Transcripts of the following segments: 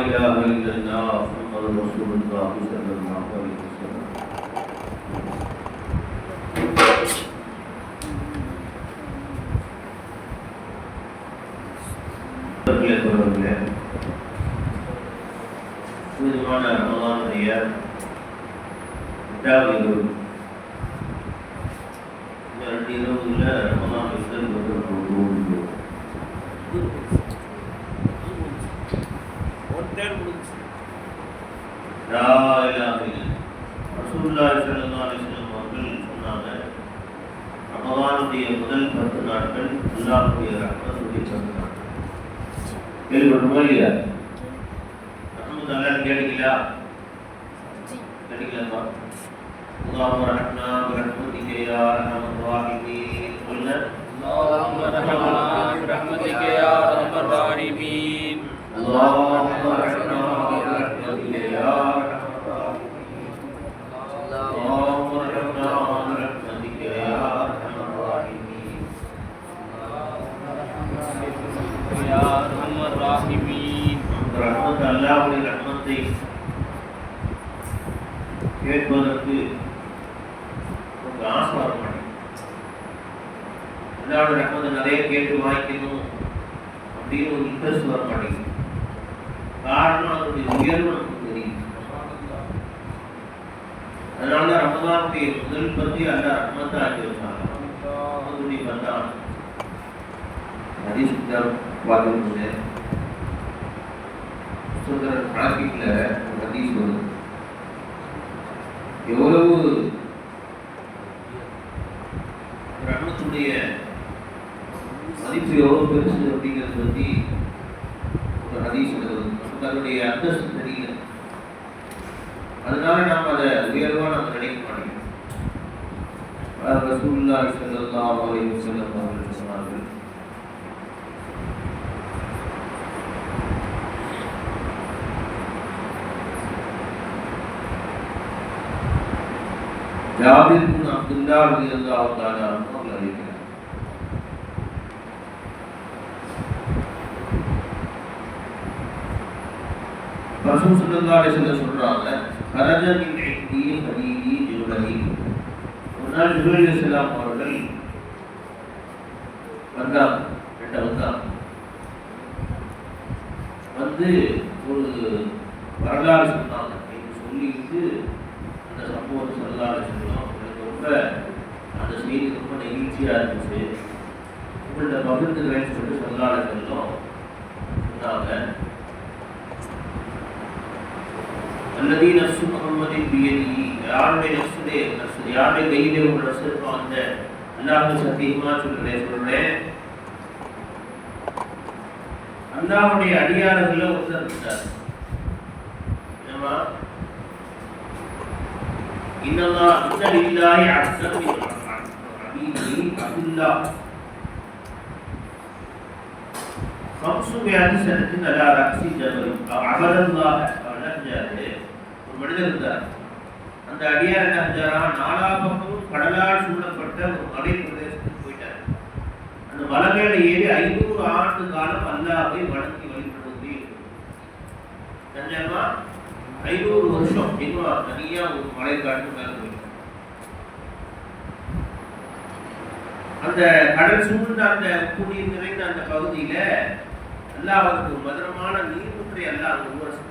إله إلا الله محمد رسول الله صلى الله عليه وسلم. புனிதமான ரமலானுடைய 8வது இரவு. இந்த 2 இரவுல ரமலான் முதல் ரசூலுல்லாஹி ஸல்லல்லாஹு அலைஹி வஸல்லம் அவர்கள் சொன்னாங்க, ரமலானுடைய முதல் 10 நாட்கள் அல்லாஹ்வுடைய ரஹ்மத்துடைய 10 நாட்கள். கேள்விப்பட்டோமா இல்லையா? ரஹ்மத் அல்லாஹ் கேட்டீங்களா? கேட்டீங்களா? اللهم رحمنا برحمتك يا ارحم الراحمين. قلنا اللهم رحمنا برحمتك يا ارحم الراحمين. اللهم رحمنا برحمتك يا ارحم الراحمين. اللهم رحمنا برحمتك يا ارحم الراحمين. يا ارحم الراحمين. رحمت அல்லாஹ்வுடைய ரஹ்மத்தை கேட்பதற்கு ஒரு ஆசை வர மாட்டேங்குது. அல்லாஹ்வுடைய ரஹ்மத்தை நிறைய கேட்டு வாங்கிக்கணும் அப்படின்னு ஒரு இன்ட்ரெஸ்ட் வர மாட்டேங்குது. காரணம் அதனுடைய உயர்வு நமக்கு தெரியும். அதனால ரமலானுடைய முதல் பத்தி அல்லாஹ் ரஹ்மத்தை ஆக்கி வச்சாங்க. அதனுடைய பந்தான் ஹதீஸ் பார்த்துருந்தேன். சொல்கிற டிராஃபிக்ல ஒரு ஹதீஸ் வருது. எவ்வளவு ரஹ்மத்துடைய மதிப்பு எவ்வளவு பெருசு அப்படிங்கிறத பற்றி ஒரு ஹதீஸ் வருது. நமக்கு அதனுடைய அந்தஸ்து தெரியல. அதனால நாம் அதை உயர்வாக நம்ம நினைக்க மாட்டோம். ரசூலுல்லாஹி ஸல்லல்லாஹு அலைஹி வஸல்லம் அவர்கள் சொன்னார்கள், ஜாபிர் பின் அப்துல்லாஹ் ரலியல்லாஹு தஆலா அவர்கள் அறிவிக்கிறார், ரசூல் ஸல்லல்லாஹு அலைஹி வஸல்லம் சொல்றாங்க, கரஜ மின் இந்தி ஹதீதி ஜிப்ரீல். ஒரு நாள் ஜிப்ரீல் அலைஹிஸ்ஸலாம் அவர்கள் வந்தாங்க. வந்து ஒரு வரலாறு சொன்னாங்க. சொல்லிட்டு அந்த சம்பவத்தை சொல்லலாம்னு சொன்னோம். எனக்கு ரொம்ப அந்த செய்தி ரொம்ப நெகிழ்ச்சியாக இருந்துச்சு. உங்கள்கிட்ட பகிர்ந்துக்கிறேன்னு சொல்லிட்டு சொல்லலாம்னு சொன்னோம். சொன்னாங்க, அல்லது நஃப்சு முஹம்மதின் பியதி, யாருடைய கையிலே ஒரு நஃப்ஸ் இருக்கோ அந்த அல்லாஹ்வுக்கு சத்தியமா சொல்றேன், அல்லாஹ்வுடைய அடியார்கள்ல ஒருத்தர் இருந்தார். என்னமா இன்ன லில்லாஹி அஸ்ஸன் மின் அபீதி அப்துல்லாஹ் 500 சனத்தின் அலா ரக்ஸி ஜபல் அபதல்லாஹ் அவனஜாரு. ஒரு மனிதர் இருந்தார். அந்த அடியார் என்ன செஞ்சாரா, 4 பக்கமும் கடலால் சூழப்பட்ட ஒரு மலை பிரதேசத்துக்கு போயிட்டார். அந்த மலை மேல ஏறி 500 ஆண்டு காலம் அல்லாஹ்வை வணங்கி வழிபடுவதே செஞ்சாமா. 500 வருஷம் இன்னும் தனியா ஒரு மலை காட்டு மேல போயிட்டார். அந்த கடல் சூழ்ந்த அந்த குடிநீர் நிறைந்த அந்த பகுதியில அல்லாஹ் அவருக்கு ஒரு மதுரமான நீர்முற்றை அல்லாஹ் அங்க உருவாசம்.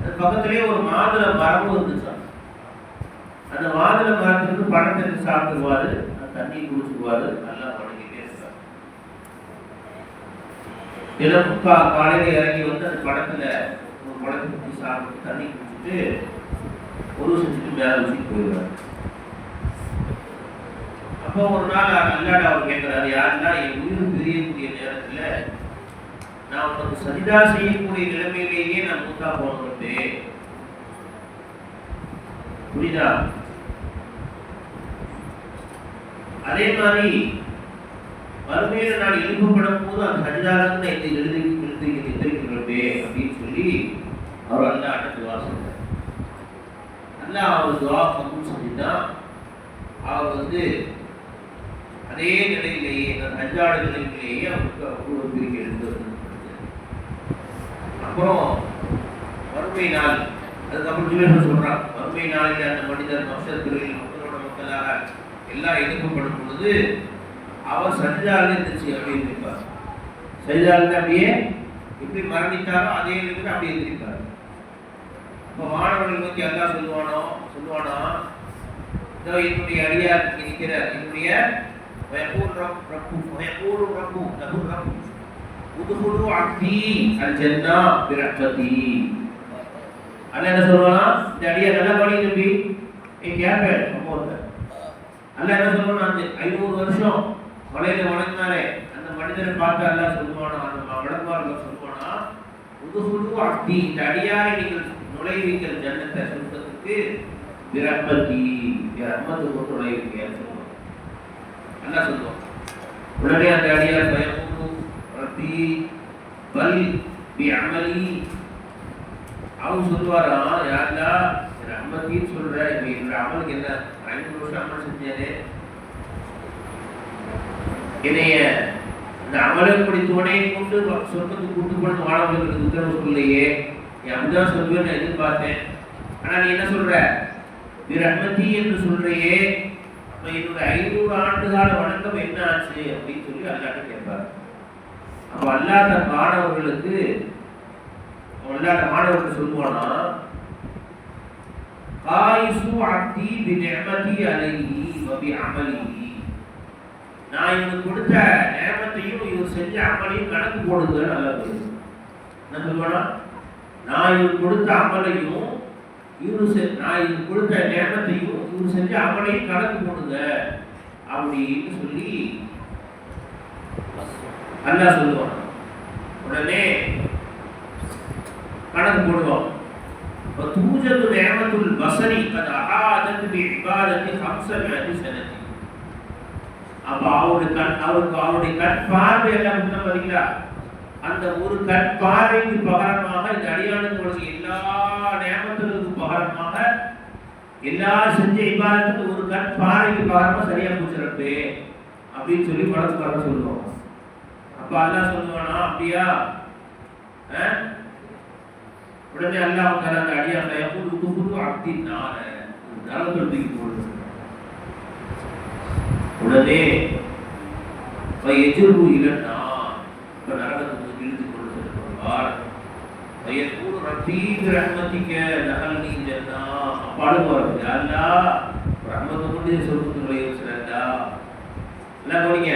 அது பக்கத்திலேயே ஒரு மாதுளை மரமும் இருந்துச்சு. அந்த மாதுளை மரத்துக்கு பழத்தை சாப்பிடுவாரு, தண்ணி குடிச்சுக்குவாரு, நல்லா வணங்கிட்டே இருக்காரு. தினமும் காலையில இறங்கி வந்து அந்த பழத்துல ஒரு பழத்தை குடிச்சு சாப்பிட்டு தண்ணி குடிச்சுட்டு ஒரு செஞ்சுட்டு மேல வச்சுட்டு போயிடுவாரு. அப்போ ஒரு நாள் அல்லாஹ் அவர் கேட்கிறாரு, யாருன்னா என் உயிர் பிரியக்கூடிய நேரத்துல நான் உனக்கு சஜிதா செய்யக்கூடிய நிலைமையிலேயே நான் மூத்தா போனது புரியுதா? அதே மாதிரி மறுமையில நான் எழுப்பப்படும் போது அந்த சஜிதாரத்தை எழுதிக்கிறே அப்படின்னு சொல்லி அவர் அல்லாஹ் அடக்கு வாசல் அல்லாஹ் அவர் துவா கபூல் செஞ்சுட்டா அவர் வந்து அதே நிலையிலேயே அந்த அஞ்சாடு நிலையிலேயே அவருக்கு அவ்வளவு பிரிக்க எடுத்து. அப்ப அப்புறம் வறுமை நாள், அதுக்கப்புறம் ஜீவன் சொல்றான், வறுமை நாளில் அந்த மனிதர் மனுஷர்களில் மக்களோட மக்களாக எல்லாம் எதிர்க்கப்படும் பொழுது அவர் சஜிதாவில் இருந்துச்சு அப்படின்னு இருப்பார். சஜிதாவில் அப்படியே எப்படி மரணித்தாரோ அதே நிலையில் அப்படியே இருந்திருப்பார். இப்போ மாணவர்கள் பற்றி எல்லாம் சொல்லுவானா இதோ என்னுடைய அடியார் இருக்கிறார், என்னுடைய உதுகுலு அக்தி அல் ஜன்னா பிரஹ்மதி. அல்லாஹ் என்ன சொல்றானா, இந்த அடியார் நல்லா படி தம்பி, ஏ கேப்ப அம்மாவுக்கு அல்லாஹ் என்ன சொல்றானா, அந்த 500 வருஷம் மலையில வணங்கினாரே அந்த மனிதரை பார்த்து அல்லாஹ் சொல்லுவானா, அந்த வடமார்கள் சொல்லுவானா, உதுகுலு அக்தி, இந்த அடியாரை நீங்கள் நுழைவீங்கள் ஜன்னத்தை சொர்க்கத்துக்கு பிரஹ்மதி, ரஹ்மத்து கொண்டு நுழைவீங்க சொல்லுவாங்க. அல்லாஹ் சொல்லுவான். உடனே அந்த அடியார் பயமுடு ரப்பி பல் பி அமலி, அவங்க சொல்லுவாரா, யாருடா ரஹ்மத்தின்னு சொல்ற, இப்போ என்னோட அமலுக்கு என்ன 500 வருஷம் அமல் செஞ்சாரு, என்னைய இந்த அமலப்படி துணையை கொண்டு சொர்க்கத்துக்கு கூட்டு கொண்டு மாணவர்களுக்கு உத்தரவு சொல்லையே, நீ அப்படிதான் சொல்லுவேன் நான் எதிர்பார்த்தேன். ஆனா நீ என்ன சொல்ற, ரஹ்மதி என்று சொல்றையே, அப்ப என்னோட 500 ஆண்டுகால வணக்கம் என்ன ஆச்சு அப்படின்னு சொல்லி அல்லாஹ்ட்ட கேட்பார். அப்ப அல்லாஹ் மாணவர்களுக்கு சொல்லுவானா, காயிசு அக்தி பி நிஅமதி அலைஹி வ பி அமலிஹி, நான் இவனுக்கு கொடுத்த நியமத்தையும் இவர் செஞ்ச அமலையும் கணக்கு போடுங்க. நல்லா சொல்லுங்க. என்ன சொல்லுவானா, நான் இவருக்கு கொடுத்த அமலையும் நான் இவருக்கு கொடுத்த நியமத்தையும் இவர் செஞ்ச அமலையும் கணக்கு போடுங்க அப்படின்னு சொல்லி அல்லாஹ் சொல்லுவான். உடனே கணக்கு போடுவோம். தூஜது நியமத்துல் பஸரி கத் அஹாதத் பி இபாதத்தி 500 சனதி. அப்ப அவருடைய கண் பார்வை எல்லாம் முன்ன வருகிறா, அந்த ஒரு கண் பார்வைக்கு பகரமாக இந்த அடியானுக்கு கொடுக்க எல்லா நியமத்துகளுக்கும் பகரமாக எல்லா செஞ்ச இபாதத்துக்கு ஒரு கண் பார்வைக்கு பகரமா சரியா போச்சிருப்பே அப்படின்னு சொல்லி மனசு வர சொல்லுவோம். அப்ப அல்லாஹ் சொல்லுவானா, அப்படியா? உடனே அல்லாஹ் அந்த அடியான் புது அப்படின்னார நரகத்துக்கு போடுது. உடனே எஜுரு இல்லைன்னா இப்ப நரகத்துக்கு இழுத்து கொண்டு செல்வார். வயக்கூறு ரப்பீப் ரஹ்மதிக நஹல்னி ஜன்னா, பாடுவார், அல்லாஹ் ரஹ்மத்தை கொண்டு சொர்க்கத்துக்குள்ள யோசிக்கிறா. எல்லாம் போனீங்க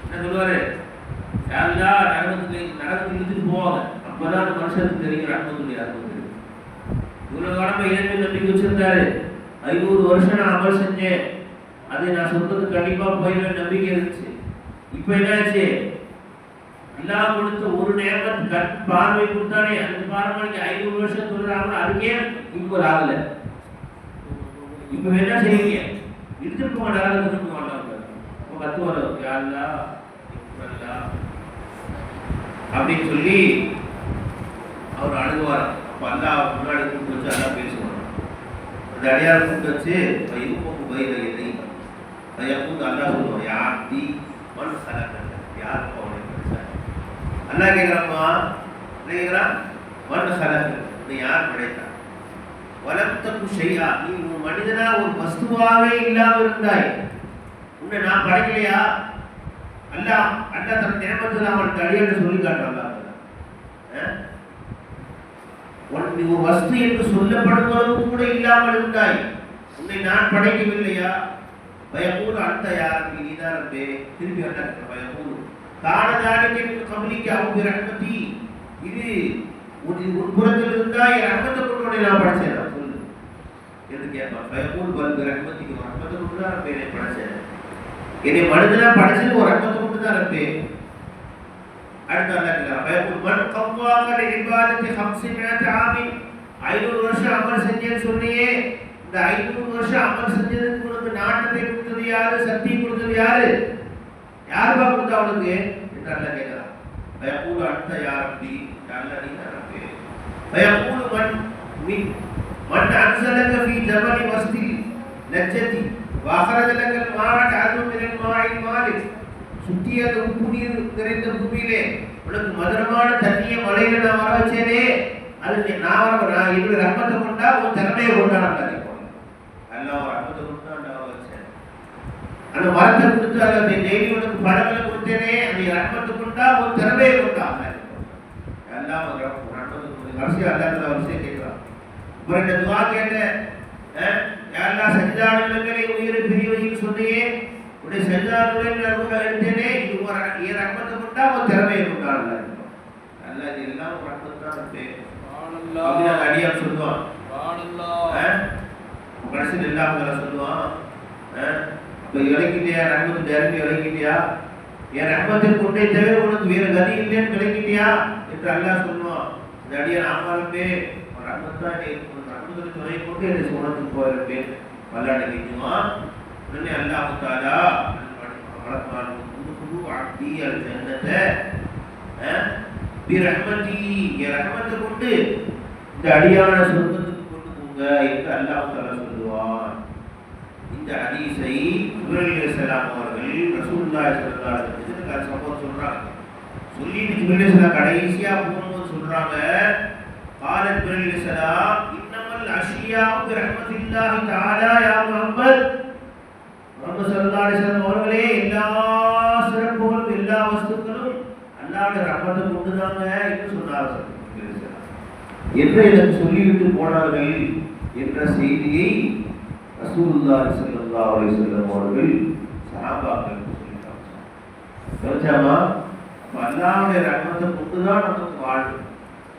என்ன சொல்லுவாரு, அல்லாஹ் நரகத்துக்கு இழுத்துட்டு போவாங்க. அப்பதான் அந்த மனுஷனுக்கு தெரியும் ரஹ்மத்துடைய அருமை. இவ்வளவு காலமா இறைவன் நம்பிக்கை வச்சிருந்தாரு, 500 வருஷம் நான் அமல் செஞ்சேன், அது நான் சொந்தத்துக்கு கண்டிப்பா போயிடுவேன் நம்பிக்கை இருந்துச்சு. இப்ப என்னாச்சு, எல்லாம் கொடுத்த ஒரு நேரம் கண் பார்வை கொடுத்தானே, அந்த பார்வைக்கு 500 வருஷம் சொல்றாங்க, அதுக்கே இப்போ ஆகல. இப்ப என்ன செய்வீங்க, இழுத்துட்டு போக நரகத்துக்கு கத்துவார், யாருலா அப்படின்னு சொல்லி அவர் அழுகுவார். அப்ப அல்லாஹ் முன்னாடி கூப்பிட்டு வச்சு அல்லாஹ் பேசுவார். அந்த அடியாரை கூப்பிட்டு வச்சு இருப்போம் பயிரை எதை கையப்பூந்து அல்லாஹ் சொல்லுவார், யார் தீ மண் சலக்கல்ல, யார் அவனை படைச்சார். அல்லாஹ் கேட்கிறாம்மா, கேட்கிறான், மண் சலக்கல், நீ யார் படைத்தார்? வளர்த்தக்கு செய்யா, நீ ஒரு மனிதனா ஒரு வஸ்துவாகவே இல்லாமல் இருந்தாய், உன்னை நான் படைக்கலையா? அல்லாஹ் தன் நியமத்தில் அவன் அடியான்னு சொல்லி காட்டுறாங்க. ஒரு வஸ்து என்று சொல்லப்படுவதும் கூட இல்லாமல் இருந்தாய், உன்னை நான் படைக்கவில்லையா? பயப்பூர் அந்த யாருக்கு நீதானே திரும்பி வந்தாங்க. பயப்பூர் காணதானிக்கு கமலிக்கு அவங்க ரஹ்மதி, இது ஒரு புறத்தில் இருந்தா என் ரஹ்மத்தை கொண்டு நான் படைச்சேன் சொல்லு என்று கேட்பான். பயப்பூர் பல்பு ரஹ்மதிக்கு ரஹ்மத்தை கொண்டு தான் என்னை படைச்சேன், என்னை மனிதனா படைச்சது ஒரு ரஹ்மத்தை கொண்டு தான் இருப்பேன். அடுத்த பயப்பூர் மண் கவ்வாக்களை இபாதத்தை 500 ஆமி, 500 வருஷம் அமல் செஞ்சேன்னு சொன்னியே, இந்த 500 வருஷம் அமல் செஞ்சதுக்கு உனக்கு நாட்டத்தை கொடுத்தது யாரு, சக்தி கொடுத்தது யாரு, யாருப்பா கொடுத்தா அவனுக்கு என்று அல்ல கேட்கிறான். பயப்பூர் அடுத்த யார் அப்படி அல்ல நீ நடப்பே. பயப்பூர் மண் அன்சலக ஃபீ ஜபலி வஸ்தி லஜ்ஜதி வஹரஜ லகல் மாஅ அது மினல் மாஇல் மாலிக், சுத்திய உப்பு நீர் நிறைந்த பூமியிலே உனக்கு மதுரமான தண்ணிய மலையில நான் வர வச்சேனே, அது நான் என்னுடைய ரஹ்மத்தை கொண்டா உன் திறமையை கொண்டாட அல்லாஹ் ரஹ்மத்தை கொண்டா வச்சேன். அந்த மரத்தை கொடுத்து அதை டெய்லி உனக்கு பழங்களை கொடுத்தேனே அந்த ரஹ்மத்தை கொண்டா உன் திறமையை கொண்டா எல்லாம் வரிசையா அல்லா வரிசையை கேட்கலாம். அப்புறம் இந்த துவா கேட்டேன், யாரெல்லாம் சஜிதாடுகளை உயிரை பிரிவையில் சொன்னியே உடைய சஜிதாடுகளை எடுத்தேனே இது என் ரஹ்மத்தை கொண்டா உன் திறமையை கொண்டாடல அல்ல. இது எல்லாம் ஒரு ரஹ்மத் தான் அடியார் சொல்லுவான். கடைசியில் எல்லாம் சொல்லுவான், இப்போ இறங்கிட்டியா ரஹ்மத்து இறங்கி இறங்கிட்டியா என் ரஹ்மத்தை கொண்டே தவிர உனக்கு வேறு கதி இல்லைன்னு விளங்கிட்டியா என்று அல்லாஹ் சொல்லுவான். இந்த அடியார் ஆமாலுமே ஒரு ரஹ்மத் தான் ரஹ்மத்துக்கு துணை கொண்டு என்னை சோனத்துக்கு போயிருப்பேன் வல்லாட கேட்குவான். உடனே அல்லாஹ் தாலா ரஹ்மத்தை கொண்டு இந்த அடியான சொர்க்கத்துக்கு கொண்டு போங்க என்று அல்லாஹ் தாலா சொல்லுவான். இந்த ஹதீஸை ஜிப்ரீல் அலைஹிஸ்ஸலாம் அவர்கள் ரசூலுல்லாஹி ஸல்லல்லாஹு அலைஹி வஸல்லம் சம்பவம் சொல்றாங்க. சொல்லிட்டு ஜிப்ரீல் அலைஹிஸ்ஸலாம் கடைசியா போகும்போது சொல்றாங்க, قال جبريل عليه السلام انما الاشياء برحمه الله تعالى يا محمد முஹம்மது ஸல்லல்லாஹு அலைஹி வஸல்லம் அவர்களே எல்லா சிறப்புகளும் எல்லா வஸ்துக்களும் அல்லாஹ்வுடைய ரஹ்மத்தை கொண்டுதாங்க என்று சொன்னார்கள் என்று எனக்கு சொல்லிவிட்டு போனார்கள் என்ற செய்தியை ரசூலுல்லாஹி ஸல்லல்லாஹு அலைஹி வஸல்லம் அவர்கள் சஹாபாக்களுக்கு சொல்லிட்டாங்க. அல்லாஹ்வுடைய ரஹ்மத்தை கொண்டுதான் நமக்கு வாழ்வு.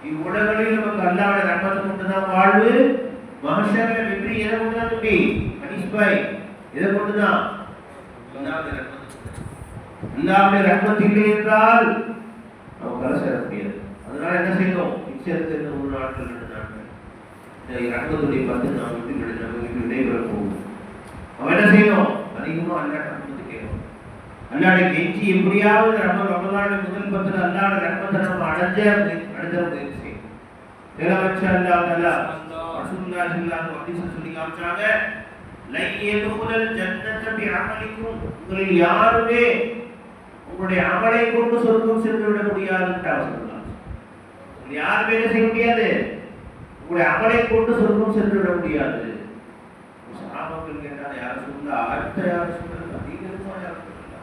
இவ்வுலகில் நமக்கு அல்லாஹ்வுடைய ரஹ்மத்தை கொண்டுதான் வாழ்வு. மஹ்ஷர்ல வெற்றி எதை கொண்டுதான் தம்பி ஹதீஸ் பாய் எதை கொண்டுதான் அல்லாஹ்வுடைய ரஹ்மத் இல்லை என்றால் நம்ம கரை சேர முடியாது. அதனால என்ன செய்யணும், நிச்சயத்துக்கு ஒரு நாட்கள் 2 நாட்கள் இந்த ரஹ்மத்துடைய 10 நாள் நமக்கு விடைபெற போகும். அவன் என்ன செய்யணும், அதிகமா அல்லாஹ் ரஹ்மத்தை கேட்கணும். அல்லாஹ்வுடைய கெஞ்சி எப்படியாவது ரமலானுடைய முதல் 10 அல்லாஹ்வுடைய ரஹ்மத்தை நம்ம அடைஞ்ச முயற்சி வச்ச அல்லாஹ் தஆலா ரசூலுல்லாஹி ஸல்லல்லாஹு அலைஹி வஸல்லம் சொல்லி காமிச்சாங்க, லை யதுகுல் ஜன்னத பிஅமலிக்கும், உங்களில் யாருமே உங்களுடைய அமலை கொண்டு சொர்க்கம் சென்று விட முடியாதுன்னு சொல்றாங்க. யாருமே என்ன செய்ய முடியாது, உங்களுடைய அமலை கொண்டு சொர்க்கம் சென்று விட முடியாது. சஹாபாக்கள் கேட்டாங்க, யார் சொல்ல அடுத்த யார் சொல்ல அதிகமா யார் சொல்ல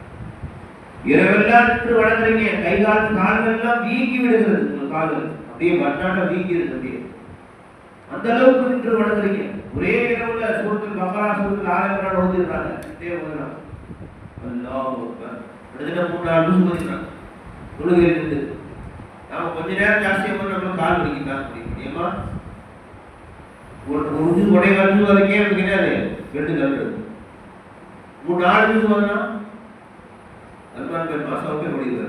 இரவெல்லாம் நின்று வளர்ந்துறீங்க, கை கால்கள் எல்லாம் வீங்கி விடுகிறது, உங்கள் கால்கள் அப்படியே மண்ணாட்ட வீங்கி இருக்கு, அப்படியே அந்த அளவுக்கு நின்று வளர்ந்துறீங்க. ஒரே இரவுல சூரத்துல் பக்ரா சூரத்துல் ஆல இம்ரான் ஓதிறாங்க, இதே ஓதுறாங்க. அல்லாஹ் அக்பர் அடுத்த 3 நாள் ஓதுறாங்க. தொழுகை இருந்து நாம கொஞ்ச நேரம் ஜாஸ்தியா பண்ண நம்ம கால் வலிக்குதான் முடியுமா? ஒரு உடை வந்து வரைக்கும் நமக்கு என்னது வெட்டு கட்டு 3-4 நிமிஷம் வந்தா அல்மான் பேர் மாசாவுக்கே முடியுது.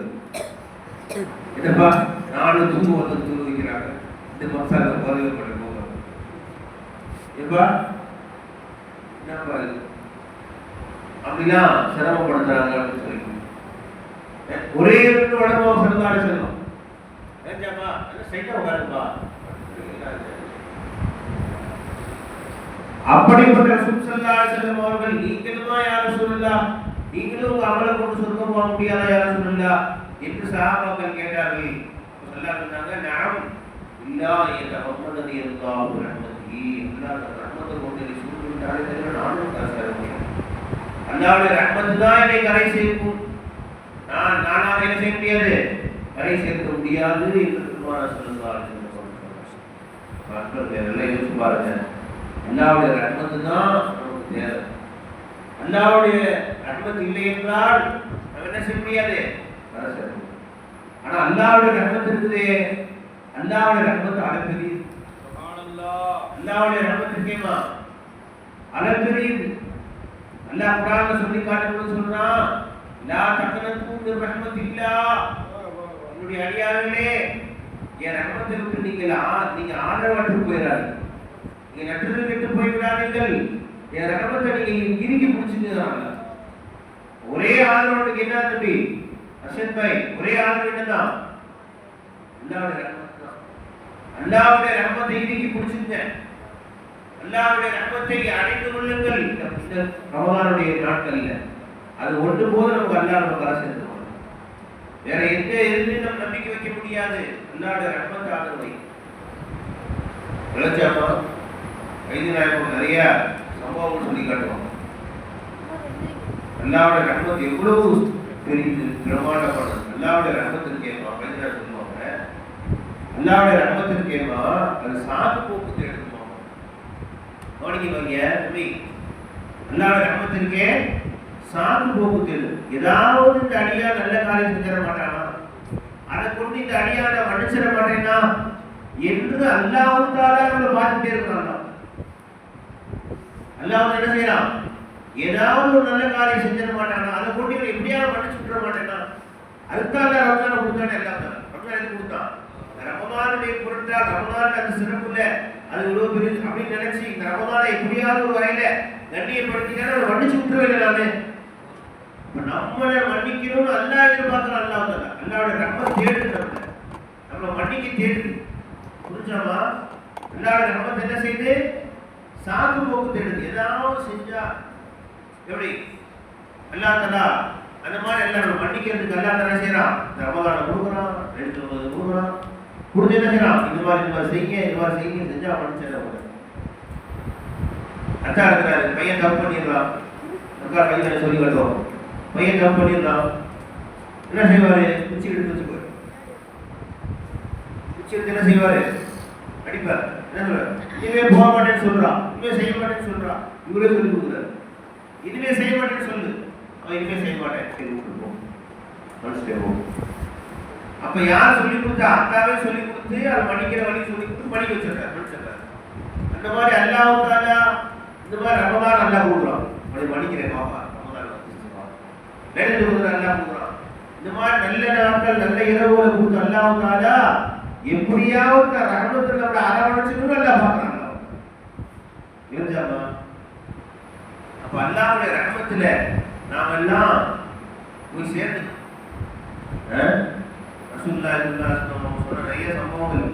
என்னப்பா 4 நிமிஷம் வந்து தூங்க வைக்கிறாங்க, இந்த மசாலா குறைவு பண்ண போக எப்பா என்னப்பா அப்படிலாம் சிரமப்படுத்துறாங்க அப்படின்னு சொல்லி ஒரே உடம்பு சரதாடி செல்லும் ஏஞ்சாப்பா சைட்டா உட்காருப்பா. அப்படிப்பட்ட ரசூல் ஸல்லல்லாஹு அலைஹி வஸல்லம் அவர்கள் நீங்களுமா யா ரசூலுல்லாஹ், நீங்களும் உங்க அமலை கொண்டு சொர்க்கம் போக முடியாதா யா ரசூலுல்லாஹ் என்று சஹாபாக்கள் கேட்டார்கள். ஸல்லல்லாஹு சொன்னாங்க, நஅம் இல்லா யதஹம்மது அல்லாஹு ரஹ்மதி, அல்லாஹ் ரஹ்மத்தை கொண்டு சூழ்ந்துட்டாலே தவிர நானும் கரை முடியும். அல்லாஹ்வுடைய ரஹ்மத் தான் என்னை கரை சேர்க்கும், நானாக என்ன செய்ய முடியாது, கரை சேர்க்க முடியாது என்று பெருமானார் ஸல்லல்லாஹு அலைஹி வஸல்லம் சொன்னார்கள். மக்கள் எல்லாம் யோசிச்சு பாருங்க, அல்லாஹ்வுடைய ரஹ்மத் தான் நமக்கு தேவை. அல்லாஹ்வுடைய ரஹ்மத் இல்லை என்றால் நம்ம என்ன செய்ய முடியாது, கரை சேர முடியாது. ஆனா அல்லாஹ்வுடைய ரஹ்மத் இருக்குதே, அல்லாஹ்வுடைய ரஹ்மத் அளப்பெரிய சுப்ஹானல்லாஹ், அல்லாஹ்வுடைய ரஹ்மத் இருக்கேமா அளப்பெரிய. அல்லாஹ் குர்ஆன்ல சொல்லி காட்டும்போது சொல்றான், லா தக்னது மின் ரஹ்மத்தில்லாஹ், உங்களுடைய அடியார்களே என் ரஹ்மத்தை விட்டு நீங்க ஆதரவற்று போயிடாதீங்க, நீங்க நட்டது விட்டு போய் விடாதீர்கள், என் ரஹ்மத்தை நீங்க இறுக்கி பிடிச்சிக்கிறாங்க. ஒரே ஆதரவுக்கு என்ன தம்பி அஷத் பாய், ஒரே ஆதரவு என்னதான் அல்லாஹ்வுடைய ரஹ்மத் தான். அல்லாஹ்வுடைய ரஹ்மத்தை இறுக்கி பிடிச்சிங்க, அல்லாஹ்வுடைய ரஹ்மத்தை அடைந்து கொள்ளுங்கள். இந்த ரமலானுடைய நாட்கள்ல அது ஒன்று போது நமக்கு அல்லாஹ் நம்ம கரை சேர்த்துக்கணும். வேற எந்த எதிலும் நம்ம நம்பிக்கை வைக்க முடியாது. அல்லாஹ்வுடைய ரஹ்மத் ஆதரவை விளைச்சாமா வைத்திய நாயகம் நிறைய சம்பவங்கள் சொல்லி காட்டுவாங்க. அல்லாவுடைய ரஹ்மத் எவ்வளவு பெரிய பிரமாண்டமானது. அல்லாவுடைய ரஹ்மத்திற்கு ஏமா வைத்திய நாயகம் சொல்லுவாங்க, அல்லாவுடைய ரஹ்மத்திற்கு ஏமா அது சாது போக்கு எடுக்குமா. கவனிக்க வைங்க தம்பி, அல்லாவுடைய ரஹ்மத்திற்கே சாது போக்கு தேடு. ஏதாவது இந்த அடியா நல்ல காரியம் செஞ்சிட மாட்டானா, அதை கொண்டு இந்த அடியான மன்னிச்சிட மாட்டேன்னா என்று அல்லாஹ் தஆலா நம்மளை பார்த்துட்டே இருக்கிறான். அல்லாஹ் என்ன செய்யறான், ஏதாவது ஒரு நல்ல காரியம் செஞ்சிட மாட்டானா, அதை கொண்டு இவன் எப்படியாவது மன்னிச்சு விட மாட்டேன்னா. அதுக்காக ரமலான் கொடுத்தானே, எல்லாம் ரமலான் எதுக்கு கொடுத்தான்? ரமலானுடைய பொருட்டா ரமலான் அந்த சிறப்புல அது இவ்வளவு பெரிய அப்படின்னு நினைச்சு இந்த ரமலானை எப்படியாவது ஒரு வகையில கண்ணியப்படுத்தினா அதை மன்னிச்சு விட்டுருவேன். நானு நம்மளை மன்னிக்கணும்னு அல்லாஹ் எதிர்பார்க்கிறான். அல்லாஹ் தான் அல்லாஹ்வோட ரஹ்மத் தேடுது, நம்மளை மன்னிக்க தேடுது. புரிஞ்சாமா? அல்லாஹ்வோட ரஹ்மத் என்ன செய்யுது? சாது போக்கு தேடுது. ஏதாவது செஞ்சா எப்படி அல்லாஹ் தஆலா அந்த மாதிரி எல்லாரும் மன்னிக்கிறதுக்கு அல்லாஹ் தஆலா செய்யறான். ரமலானை கொடுக்குறான், 2 கொடுக்குறான், கொடுத்து என்ன செய்யறான், இந்த மாதிரி செய்யுங்க, இந்த மாதிரி செய்யுங்க, செஞ்சா மன்னிச்சிடலாம். அத்தா இருக்கிறாரு, பையன் தப்பு பண்ணிடுறான், அக்கா பையன் சொல்லி காட்டுவோம், பையன் தப்பு பண்ணிடுறான், என்ன செய்வாரு? குச்சி எடுத்து வச்சுக்குவாரு. குச்சி எடுத்து என்ன செய்வாரு? அடிப்பார். என்ன சொல்றாரு? இதுவே போக மாட்டேன்னு சொல்றான், இதுவே செய்ய மாட்டேன்னு சொல்றான், இவரே சொல்லி கொடுக்குறாரு. இதுவே செய்ய மாட்டேன்னு சொல்லு, அவன் இதுவே செய்ய மாட்டேன், சரி விட்டுருப்போம், மனுஷன் போகும். அப்ப யார் சொல்லி கொடுத்தா? அக்காவே சொல்லி கொடுத்து அதை மன்னிக்கிற வழி சொல்லி கொடுத்து மன்னிக்க வச்சிருக்காரு, மன்னிச்சிருக்காரு. அந்த மாதிரி அல்லாஹ் தஆலா இந்த மாதிரி ரமலான் அல்லாஹ் கொடுக்குறான், அப்படி மன்னிக்கிறேன் பாப்பா, ரமலான் வேலை கொடுக்குற அல்லாஹ் கொடுக்குறான். இந்த மாதிரி நல்ல நாட்கள் நல்ல இரவுகளை கொடுத்து அல்லாஹ் தஆலா எப்படியாவது ரஹ்மத்துல நம்மளை அரவணைச்சுன்னு அல்லாஹ் பார்க்கறான். புரிஞ்சாமா? அப்ப அல்லாஹ்வுடைய ரஹ்மத்துல நாம எல்லாம் போய் சேர்ந்து ரசூலுல்லாஹி ஸல்லல்லாஹு அலைஹி வஸல்லம் சொன்ன நிறைய சம்பவங்கள்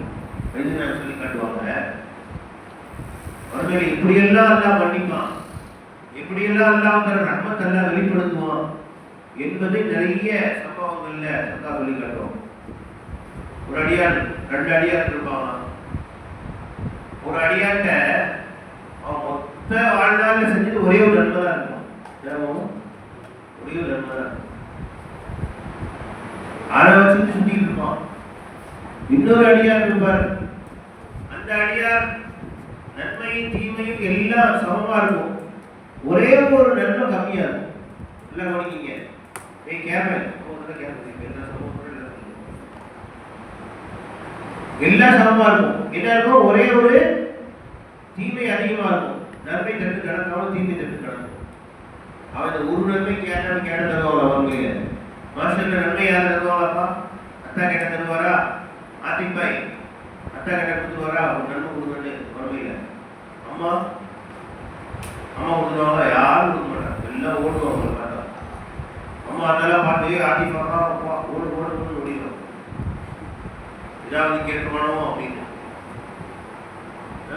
வைத்திய சொல்லி காட்டுவாங்க. அவர்களை இப்படியெல்லாம் அல்லாஹ் மன்னிப்பான், எப்படியெல்லாம் அல்லாஹ் தன் ரஹ்மத் அல்லாஹ் வெளிப்படுத்துவான் என்பதை நிறைய சம்பவங்கள்ல அல்லாஹ் சொல்லி காட்டுவான். ஒரு அடியான் 2 அடியார் இருப்பாங்க. ஒரு அடியான்ட்ட அவன் மொத்த வாழ்நாளில் செஞ்சது ஒரே ஒரு நன்மை தான் இருக்கும், ஒரே ஒரு நன்மை தான். அதை வச்சு சுத்திட்டு இருப்பான். இன்னொரு அடியார் இருப்பார், அந்த அடியார் நன்மையும் தீமையும் எல்லாம் சமமா இருக்கும், ஒரே ஒரு நன்மை கம்மியா இருக்கும். எல்லாம் கவனிக்கீங்க, எல்லாம் சமமா இருக்கும். என்ன இருக்கும்? ஒரே ஒரு தீமை அதிகமா இருக்கும், நன்மை தட்டு கிடந்தாலும் தீமை தட்டு கிடக்கும். அவன் ஒரு நன்மை கேட்டாலும் கேட்ட தருவாங்களா? அவங்க மாஸ்டர் நன்மை யார் தருவாங்களாப்பா? அத்தா கேட்ட தருவாரா? ஆத்திப்பாய் அத்தா கேட்ட கொடுத்துருவாரா? ஒரு நன்மை கொடுக்கணும்னு வரவையில அம்மா அம்மா கொடுத்துருவாங்களா? யாரும் கொடுக்க மாட்டாங்க, எல்லாம் ஓடுவாங்க. பார்த்தா அம்மா அதெல்லாம் பார்த்து ஆட்டி பார்க்கலாம், ஓடு ஓடுன்னு ஓடிடும். இதாவது கேட்கணும் அப்படின்னு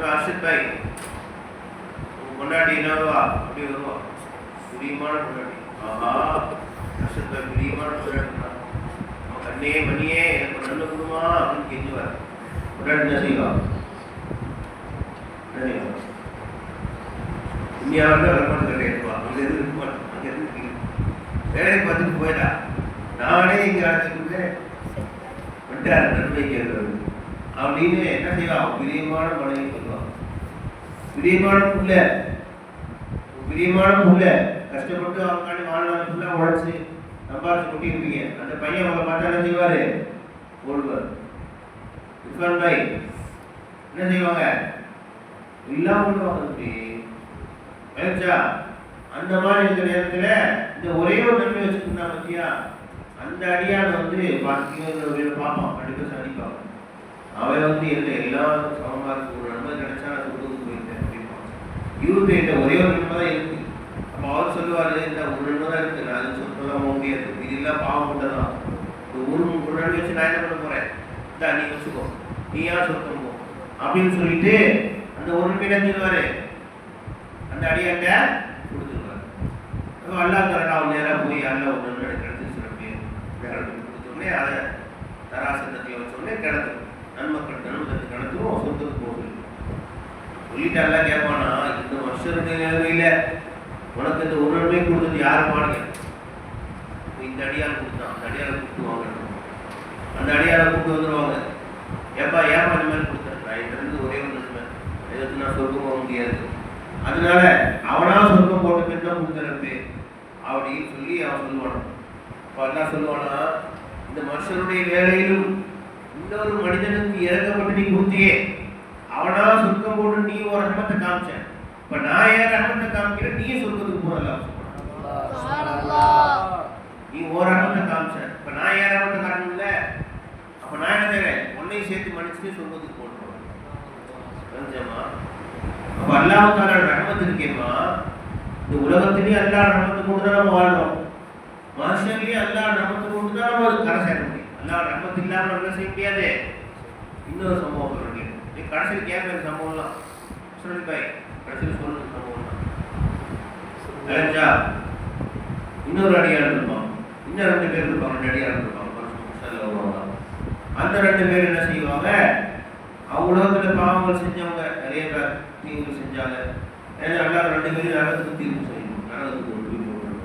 அர்ஷத் பாய் கொண்டாடி என்ன வருவா? அப்படி வருவா, பிரியமான கொண்டாடி. ஆஹா, அர்ஷத் பாய் பிரியமான கொண்டாடி, நம்ம கண்ணே மணியே எனக்கு நல்ல குடுமா அப்படின்னு கெஞ்சுவார். கொண்டாடி என்ன செய்வா? என்ன செய்வா? இந்தியாவில் வரமாட்டு கிடையாதுவா, அங்கே இருந்து இருக்க மாட்டோம், அங்கே இருந்து வேலையை பார்த்துட்டு போயிட்டா. நானே இங்கே அழைச்சிட்டு விட்டார் நன்மை கேட்கறது அப்படின்னு என்ன செய்வான்? பிரியமான மனைவி சொல்லுவான். பிரியமான புள்ள, பிரியமான புள்ள கஷ்டப்பட்டு அவங்காண்டி வாழ்நாள் ஃபுல்லாக உழைச்சி சம்பாதிச்சு கொட்டியிருப்பீங்க. அந்த பையன் அவங்களை பார்த்தா என்ன செய்வார்? ஓடுவார். இர்ஃபான் பாய் என்ன செய்வாங்க? எல்லாம் ஓடுவாங்க. அப்படி ஆயிடுச்சா? அந்த மாதிரி இந்த நேரத்தில் இந்த ஒரே ஒரு நன்மை வச்சுருந்தா பத்தியா, அந்த அடியான் பார்ப்பான், கண்டிப்பாக சந்திப்பான். அவன் என்ன எல்லாம் சமமாக இருக்கு, ஒரு நன்மை கிடைச்சா அது கொடுத்து போயிருந்தேன் அப்படின்பான். இவர்கிட்ட ஒரே ஒரு நன்மை தான் இருக்கு. அப்போ அவர் சொல்லுவார், இந்த ஒரு நன்மை தான் இருக்கு, நான் அது சொல்லலாம் போக முடியாது, இதெல்லாம் பாவம் கொண்டதான். ஒரு நன்மை வச்சு நான் என்ன பண்ண போறேன், இந்த நீ வச்சுக்கோ, நீ யார் சொல்லணும் அப்படின்னு சொல்லிட்டு அந்த ஒரு நன்மை என்ன சொல்லுவாரு? அந்த அடியாண்ட கொடுத்துருவாரு. அல்லாஹ் அவன் நேராக போய் அல்ல ஒரு நன்மை கிடைச்சி சிறப்பு கொடுத்தோடனே அதை தராசனத்தில் வச்சோடனே கிடத்துரும், நன்மக்கள் நன்மத்தை கிடத்துரும், சொந்தத்துக்கு போகுது. சொல்லிட்டு எல்லாம் கேட்பானா, இந்த மனுஷருடைய நிலைமையில உனக்கு இந்த ஒரு நன்மை கொடுத்தது யாருமானு இந்த அடியார் கொடுத்தான், அந்த அடியாரை கூப்பிட்டு வாங்க, அந்த அடியாரை கூப்பிட்டு வந்துடுவாங்க. ஏப்பா இந்த மாதிரி கொடுத்தேன், நான் இருந்து ஒரே ஒரு நன்மை, எதுக்கு நான் சொர்க்கம் போக முடியாது, அதனால அவனா சொர்க்கம் போட்ட பேர் தான் கொடுத்துறப்பே அப்படின்னு சொல்லி அவன் சொல்லுவான். இப்போ எல்லாம் சொல்லுவானா, இந்த மனுஷனுடைய வேலையிலும் இன்னொரு மனிதனுக்கு இறக்கப்பட்டு நீ கொடுத்தியே, அவனா சொர்க்கம் போட்டு நீ ஒரு ரஹமத்தை காமிச்ச, இப்ப நான் ஏன் ரஹமத்தை காமிக்கிறேன், நீ சொர்க்கத்துக்கு போறல, நீ ஒரு ரஹமத்தை காமிச்ச, இப்ப நான் ஏன் ரஹமத்தை காட்டணும்ல, அப்ப நான் என்ன செய்றேன், உன்னையும் சேர்த்து மன்னிச்சுட்டு சொர்க்கத்துக்கு போட்டுருவேன். அப்ப அல்லாஹ் தஆலா ரஹமத் இருக்கேமா, இந்த உலகத்திலேயே அல்லாஹ் ரஹமத்தை கொண்டு தான் நம்ம வாழ்றோம், மனுஷன்லயே அல்லாஹ் ரஹமத்தை கொண்டு தான் நம்ம கரை சேர முடியும். அல்லாஹ் ரஹமத் இல்லாம நம்ம செய்ய முடியாது. இன்னொரு சம்பவம் சொல்றேன், நீ கடைசியில் கேட்கிற சம்பவம்லாம் சொல்லி பாய், கடைசியில் சொல்ற சம்பவம்லாம் அலைஞ்சா இன்னொரு அடியார் இருப்பான், இன்னும் 2 பேர் இருப்பாங்க, 2 அடியார் இருப்பாங்க. அந்த 2 பேர் என்ன செய்வாங்க, அவங்க உலகத்தில் பாவங்கள் செஞ்சவங்க, நிறைய பேர் தீங்குகள் செஞ்சாங்க, ஏன்னா எல்லாரும் 2 பேரும் நரகத்துக்கு தீர்ப்பு செய்யணும், நரகத்துக்கு கொண்டு போய் போட்டுறோம்,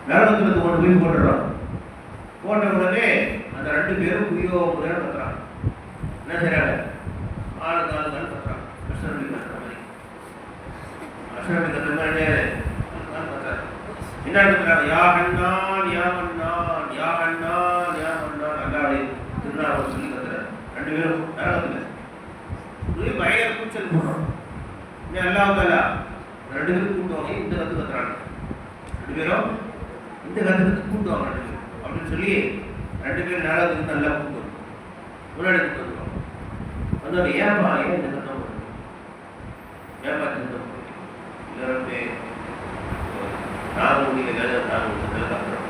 நரகத்துக்கு கொண்டு போய் போட்டுறோம். போட்ட உடனே அந்த 2 பேரும் புரியோ முறையாக கத்துறாங்க. என்ன செய்யறாங்க, ஆளுக்கு கத்துறாங்க, கிருஷ்ணனுடைய கத்துற மாதிரி, கிருஷ்ணனுடைய கத்துற மாதிரி என்ன கத்துறாங்க, யா ஹன்னான் யா மன்னான் யா ஹன்னான் யா மன்னான், அல்லாஹ்வுடைய திருநாமத்தை சொல்லி கத்துறாங்க. 2 பேரும் நரகத்துல பயங்கர கூச்சல் போடுறோம். அல்லாஹ் தஆலா 2 பேரும் கூட்டுவாங்க, இந்த கத்து கத்துறாங்க, 2 பேரும் இந்த கத்துக்கு கூட்டுவாங்க 2 பேரும் அப்படின்னு சொல்லி 2 பேரும் நரகத்துக்கு நல்லா கூட்டுவாங்க, முன்னாடி கூட்டு வந்துடுவாங்க. அதோட ஏப்பா ஏன் இந்த கத்தம் போடுறது, ஏப்பா இந்த இல்லறப்பே நாங்கள் முடியல, நாங்கள் கத்துறோம்,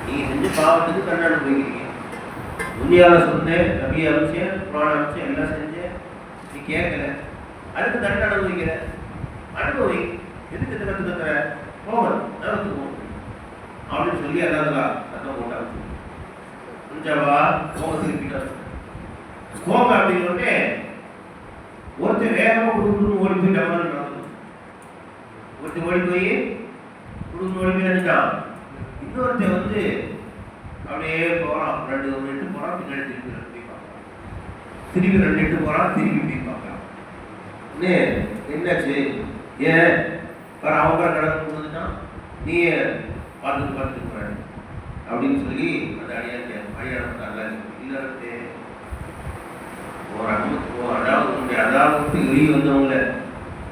நீ செஞ்ச பாவத்துக்கு கண்ணாடி போய்க்கிறீங்க, துனியால சொன்னேன், நபி அனுப்பிச்சேன், குர்ஆன் அனுப்பிச்சேன், எல்லாம் செஞ்சேன், நீ கேட்கல, அதுக்கு தண்டனை அனுபவிக்கிற, அனுபவி, எதுக்கு இந்த கத்து கத்துற, போகணும் நரகத்துக்கு போகணும் அப்படின்னு சொல்லி அல்லாஹ் சத்தம் போட்டாங்க. புரிஞ்சாவா, போக திருப்பிட்டா போக அப்படின்னு சொன்னே ஒருத்தர் வேகமாக குடுக்கணும்னு ஓடி போய் டமால் நடக்கும், ஒருத்தர் ஓடி போய் குடுக்கணும் ஓடி போய் நினைச்சான், இன்னொருத்தர் வந்து அப்படியே போகிறான், 2 எட்டு போகிறான், பின்னாடி திருப்பி 2 போய் பார்க்கலாம், திருப்பி 2 எட்டு போகிறான், திருப்பி போய் பார்க்கலாம். என்னாச்சு, ஏன் வர அவங்க நடந்து வந்துட்டான், நீ பார்த்துட்டு போற அப்படின்னு சொல்லி அந்த அடியார் இல்லறத்தே ஒரு அதாவது உன்னுடைய அதாவுக்கு வெளியே வந்தவங்கள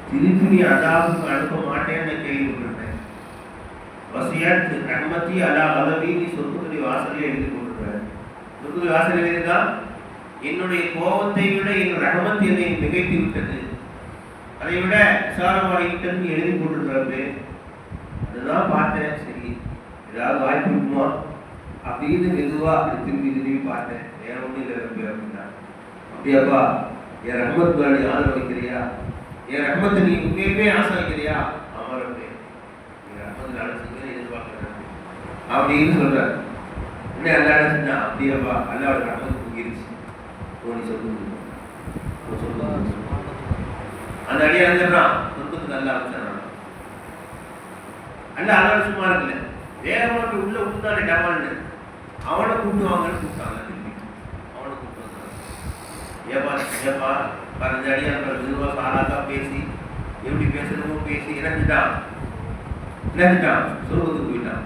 திருப்பி நீ அதாவுக்கு அனுப்ப மாட்டேன்னு கேள்விப்பட்டிருக்கேன். வசியாத்து ரஹ்மத்தி அலா கலவி, நீ சொர்க்கத்துடைய வாசலே எழுதி கொண்டிருக்க, சொர்க்கத்துடைய வாசல் எழுதியிருந்தா என்னுடைய கோபத்தை விட என் ரஹமத் என்னை மிகைத்து விட்டது, அதை விட விசாரமாகிட்டன்னு எழுதி போட்டுருக்காரு. அதுதான் பார்த்தேன், சரி ஏதாவது வாய்ப்பு இருக்குமா அப்படின்னு மெதுவாக அப்படி திரும்பி பார்த்தேன், வேற ஒன்றும் இல்லை அப்படின்னா, அப்படியாப்பா என் ரஹமத் மேலே ஆதரவு வைக்கிறியா, என் ரஹமத்தை நீ உண்மையுமே ஆசை வைக்கிறியா, ஆமாம் நீ ரஹமத்தில் அழைச்சிங்க எதிர்பார்க்கிறேன் அப்படின்னு சொல்றாரு. என்ன அல்லா அழைச்சிருந்தா, அப்படியாப்பா அல்லாவோட ரஹமத்து தூங்கிருச்சு, நீ சொல்லுங்க அந்த அடியை அழைஞ்சிடறான், சொந்தத்துக்கு நல்லா அமைச்சிடறான். அல்ல அல்லாட சும்மா இருக்குல்ல, வேகமாக உள்ள விட்டுதானே டமால்னு அவனை கூட்டுவாங்கன்னு கூப்பிட்டாங்க, திரும்பி அவனை கூப்பிட்டு வந்தாங்க. ஏப்பா 15 அடியாக மெதுவாக சாராக்கா பேசி எப்படி பேசணுமோ பேசி இறந்துட்டான், சொர்க்கத்துக்கு போயிட்டான்.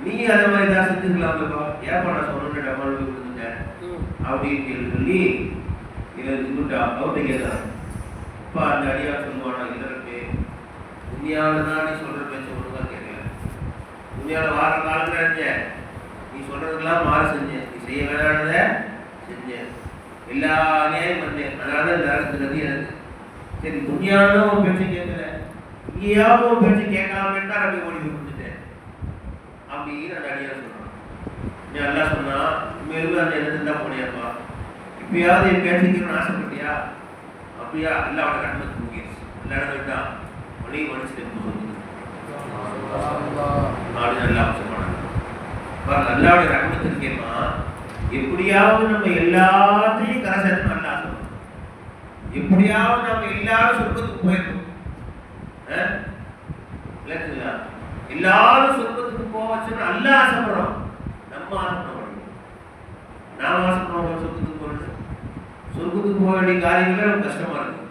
நீ அதே மாதிரி தான் செஞ்சுக்கலாம்ப்பா, ஏப்பா நான் சொன்ன டமால் போய் கொடுத்துட்டேன் அப்படின்னு சொல்லி இதை சொல்லிட்டான். அவர்கிட்ட கேட்குறான், இப்போ அந்த அடியார் சொல்லுவானா, இதற்கு துனியாவில் தான் நீ சொல்கிற பேச்ச ஒழுங்காக கேட்கல, துனியாவில் வார காலத்தில் இருந்தேன், நீ சொல்கிறதுக்கெல்லாம் மாற செஞ்சேன், நீ செய்ய வேணானதை செஞ்சேன், எல்லா அநியாயம் பண்ணேன், அதனால தான் இந்த கதி எனக்கு. சரி துனியாவில் உன் பேச்சை கேட்கல, இங்கேயாவது உன் பேச்சை கேட்கலாமேன்னு தான் போய் ஓடி போய் கொடுத்துட்டேன் அப்படின்னு அந்த அடியார் சொல்கிறான். நீ நல்லா சொன்னா மேலும் அந்த இடத்துல தான் போனியாப்பா, இப்பயாவது என் பேச்சுக்கணும்னு ஆசைப்பட்டியா, அப்படியா அல்லாவோட ரஹ்மத் தூங்கிடுச்சு, எல்லா இடம் விட்டான் உடனே மனுஷன் அப்படின்னு நல்லா சொன்னாங்க. அல்லாவுடைய ரஹ்மத் இருக்கேமா, எப்படியாவது நம்ம எல்லாத்தையும் கரை சேர்த்து நல்லா சொல்லணும், எப்படியாவது நம்ம எல்லாரும் சொர்க்கத்துக்கு போயிருக்கோம். எல்லாரும் சொர்க்கத்துக்கு போவச்சுன்னு அல்ல ஆசைப்படுறோம். நம்ம ஆசைப்படுறோம். நாம ஆசைப்படுறோம் சொர்க்கத்துக்கு போறது. சொர்க்கத்துக்கு போக வேண்டிய காரியங்கள் ரொம்ப கஷ்டமா இருக்கு.